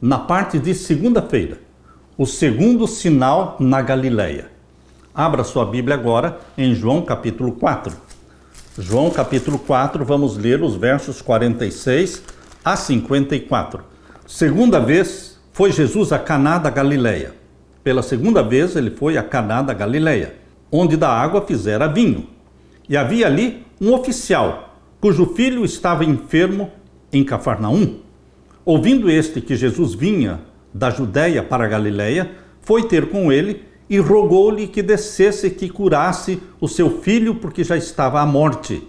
na parte de segunda-feira, o segundo sinal na Galileia. Abra sua Bíblia agora em João capítulo 4. João capítulo 4, vamos ler os versos 46 a 54. Segunda vez foi Jesus a Caná da Galileia. Pela segunda vez ele foi a Caná da Galileia, onde da água fizera vinho. E havia ali um oficial, cujo filho estava enfermo em Cafarnaum. Ouvindo este que Jesus vinha da Judéia para a Galileia, foi ter com ele e rogou-lhe que descesse que curasse o seu filho, porque já estava à morte.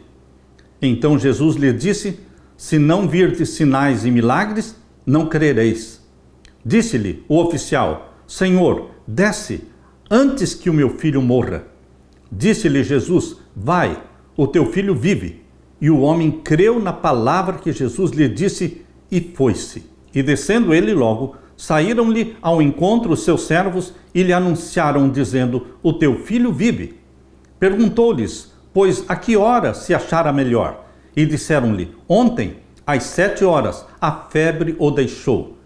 Então Jesus lhe disse: se não virdes sinais e milagres, não crereis. Disse-lhe o oficial: Senhor, desce, antes que o meu filho morra. Disse-lhe Jesus: vai, o teu filho vive. E o homem creu na palavra que Jesus lhe disse e foi-se. E descendo ele logo, saíram-lhe ao encontro os seus servos e lhe anunciaram, dizendo: o teu filho vive. Perguntou-lhes, pois, a que hora se achara melhor? E disseram-lhe: ontem, às 7 horas, a febre o deixou.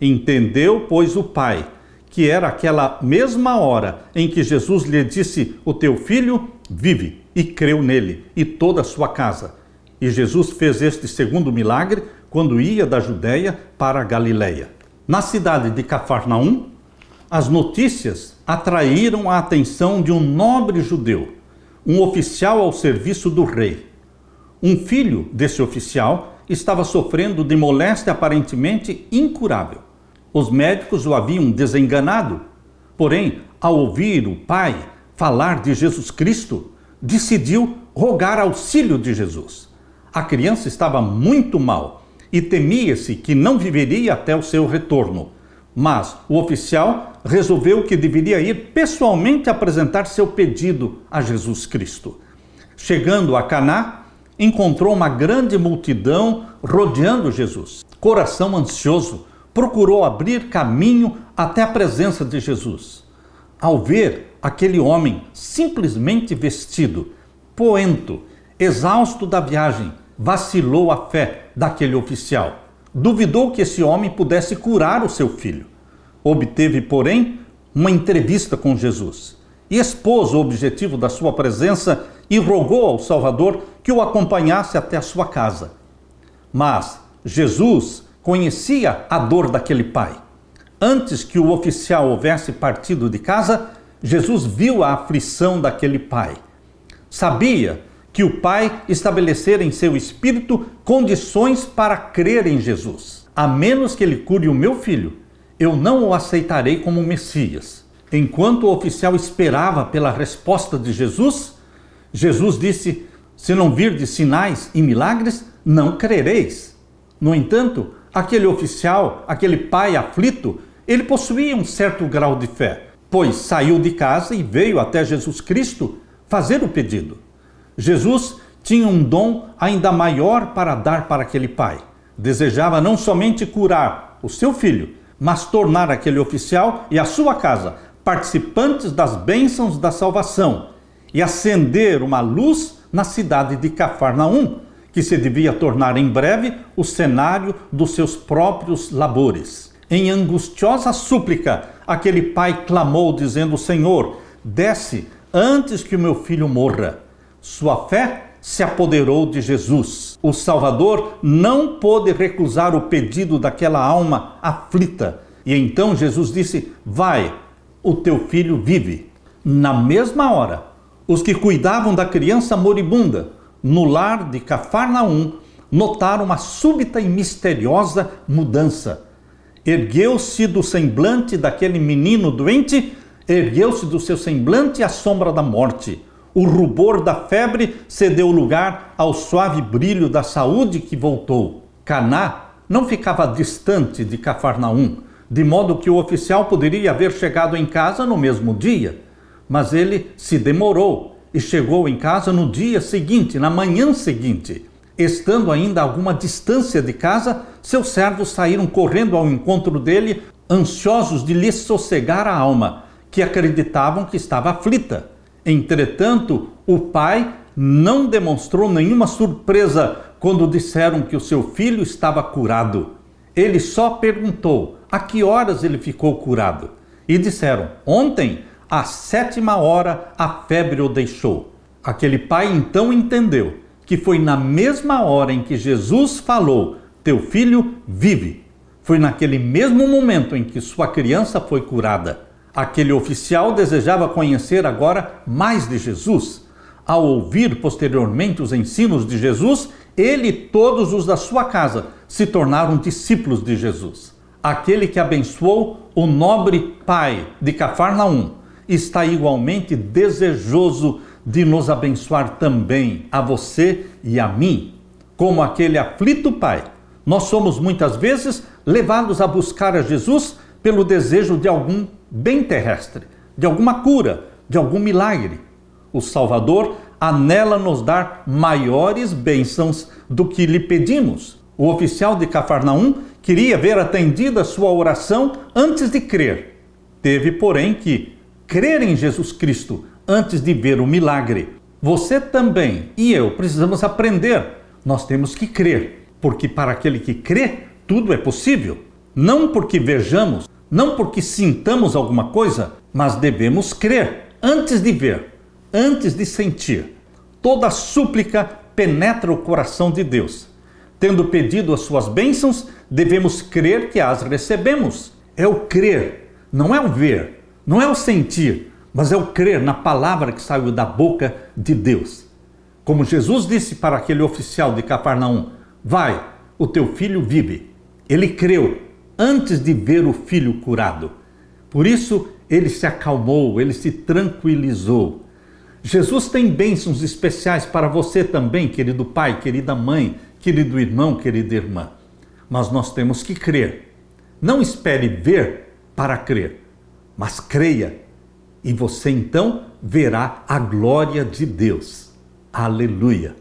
Entendeu, pois, o pai, que era aquela mesma hora em que Jesus lhe disse: o teu filho vive, e creu nele, e toda a sua casa. E Jesus fez este segundo milagre quando ia da Judéia para a Galileia. Na cidade de Cafarnaum, as notícias atraíram a atenção de um nobre judeu, um oficial ao serviço do rei. Um filho desse oficial estava sofrendo de moléstia aparentemente incurável. Os médicos o haviam desenganado, porém, ao ouvir o pai falar de Jesus Cristo, decidiu rogar auxílio de Jesus. A criança estava muito mal e temia-se que não viveria até o seu retorno. Mas o oficial resolveu que deveria ir pessoalmente apresentar seu pedido a Jesus Cristo. Chegando a Caná, encontrou uma grande multidão rodeando Jesus. Coração ansioso, procurou abrir caminho até a presença de Jesus. Ao ver aquele homem simplesmente vestido, poento, exausto da viagem, vacilou a fé daquele oficial. Duvidou que esse homem pudesse curar o seu filho. Obteve, porém, uma entrevista com Jesus e expôs o objetivo da sua presença e rogou ao Salvador que o acompanhasse até a sua casa. Mas Jesus conhecia a dor daquele pai. Antes que o oficial houvesse partido de casa, Jesus viu a aflição daquele pai. Sabia que o pai estabelecera em seu espírito condições para crer em Jesus. A menos que ele cure o meu filho, eu não o aceitarei como Messias. Enquanto o oficial esperava pela resposta de Jesus, Jesus disse: se não virdes sinais e milagres, não crereis. No entanto, aquele oficial, aquele pai aflito, ele possuía um certo grau de fé, pois saiu de casa e veio até Jesus Cristo fazer o pedido. Jesus tinha um dom ainda maior para dar para aquele pai. Desejava não somente curar o seu filho, mas tornar aquele oficial e a sua casa participantes das bênçãos da salvação e acender uma luz na cidade de Cafarnaum, que se devia tornar em breve o cenário dos seus próprios labores. Em angustiosa súplica, aquele pai clamou, dizendo: Senhor, desce antes que o meu filho morra. Sua fé se apoderou de Jesus. O Salvador não pôde recusar o pedido daquela alma aflita. E então Jesus disse: vai, o teu filho vive. Na mesma hora, os que cuidavam da criança moribunda no lar de Cafarnaum notaram uma súbita e misteriosa mudança. Ergueu-se do semblante daquele menino doente, ergueu-se do seu semblante a sombra da morte. O rubor da febre cedeu lugar ao suave brilho da saúde que voltou. Caná não ficava distante de Cafarnaum, de modo que o oficial poderia haver chegado em casa no mesmo dia. Mas ele se demorou e chegou em casa no dia seguinte, na manhã seguinte. Estando ainda a alguma distância de casa, seus servos saíram correndo ao encontro dele, ansiosos de lhe sossegar a alma, que acreditavam que estava aflita. Entretanto, o pai não demonstrou nenhuma surpresa quando disseram que o seu filho estava curado. Ele só perguntou a que horas ele ficou curado. E disseram: ontem, à 7ª a febre o deixou. Aquele pai então entendeu que foi na mesma hora em que Jesus falou: teu filho vive. Foi naquele mesmo momento em que sua criança foi curada. Aquele oficial desejava conhecer agora mais de Jesus. Ao ouvir posteriormente os ensinos de Jesus, ele e todos os da sua casa se tornaram discípulos de Jesus. Aquele que abençoou o nobre pai de Cafarnaum está igualmente desejoso de nos abençoar também, a você e a mim. Como aquele aflito pai, nós somos muitas vezes levados a buscar a Jesus pelo desejo de algum bem terrestre, de alguma cura, de algum milagre. O Salvador anela nos dar maiores bênçãos do que lhe pedimos. O oficial de Cafarnaum queria ver atendida sua oração antes de crer. Teve, porém, que crer em Jesus Cristo antes de ver o milagre. Você também e eu precisamos aprender. Nós temos que crer, porque para aquele que crê, tudo é possível. Não porque vejamos, não porque sintamos alguma coisa, mas devemos crer antes de ver, antes de sentir. Toda súplica penetra o coração de Deus. Tendo pedido as suas bênçãos, devemos crer que as recebemos. É o crer, não é o ver, não é o sentir, mas é o crer na palavra que saiu da boca de Deus. Como Jesus disse para aquele oficial de Cafarnaum: vai, o teu filho vive. Ele creu antes de ver o filho curado. Por isso, ele se acalmou, ele se tranquilizou. Jesus tem bênçãos especiais para você também, querido pai, querida mãe, querido irmão, querida irmã. Mas nós temos que crer. Não espere ver para crer, mas creia. E você então verá a glória de Deus. Aleluia!